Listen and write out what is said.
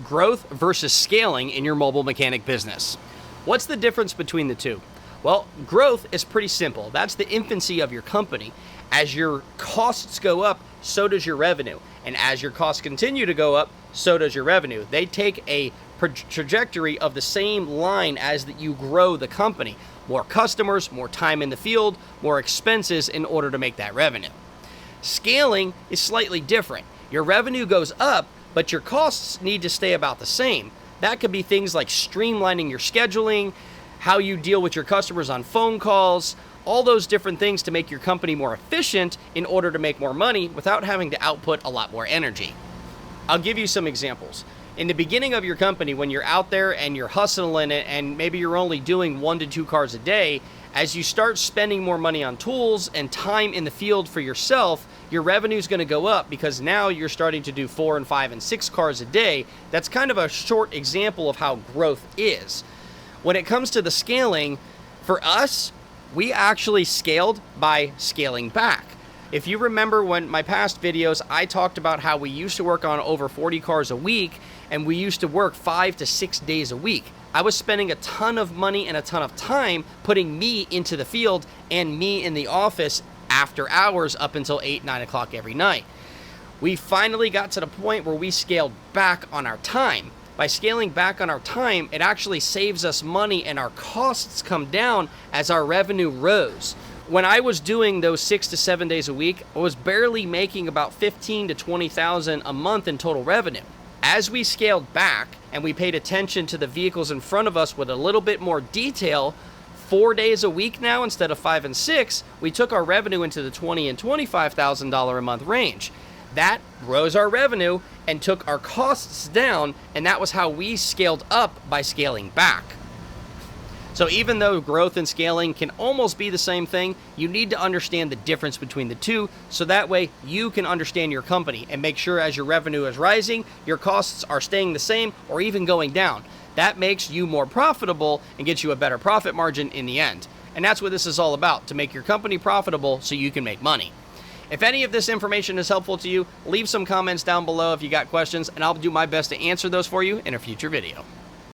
growth versus scaling in your mobile mechanic business. What's the difference between the two? Well, growth is pretty simple. That's the infancy of your company. As your costs go up, so does your revenue. And as your costs continue to go up, so does your revenue. They take a trajectory of the same line as that you grow the company. More customers, more time in the field, more expenses in order to make that revenue. Scaling is slightly different. Your revenue goes up, but your costs need to stay about the same. That could be things like streamlining your scheduling, how you deal with your customers on phone calls, all those different things to make your company more efficient in order to make more money without having to output a lot more energy. I'll give you some examples. In the beginning of your company, when you're out there and you're hustling it and maybe you're only doing 1 to 2 cars a day, as you start spending more money on tools and time in the field for yourself, your revenue is going to go up because now you're starting to do 4 and 5 and 6 cars a day. That's kind of a short example of how growth is. When it comes to the scaling, for us, we actually scaled by scaling back. If you remember when my past videos, I talked about how we used to work on over 40 cars a week and we used to work 5 to 6 days a week. I was spending a ton of money and a ton of time putting me into the field and me in the office after hours up until 8, 9 o'clock every night. We finally got to the point where we scaled back on our time. By scaling back on our time, it actually saves us money and our costs come down as our revenue rose. When I was doing those 6 to 7 days a week, I was barely making about 15 to 20,000 a month in total revenue. As we scaled back and we paid attention to the vehicles in front of us with a little bit more detail, 4 days a week now instead of 5 and 6, we took our revenue into the $20,000 and $25,000 a month range. That rose our revenue and took our costs down, and that was how we scaled up by scaling back. So even though growth and scaling can almost be the same thing, you need to understand the difference between the two, so that way you can understand your company and make sure as your revenue is rising, your costs are staying the same or even going down. That makes you more profitable and gets you a better profit margin in the end. And that's what this is all about, to make your company profitable so you can make money. If any of this information is helpful to you, leave some comments down below if you got questions, and I'll do my best to answer those for you in a future video.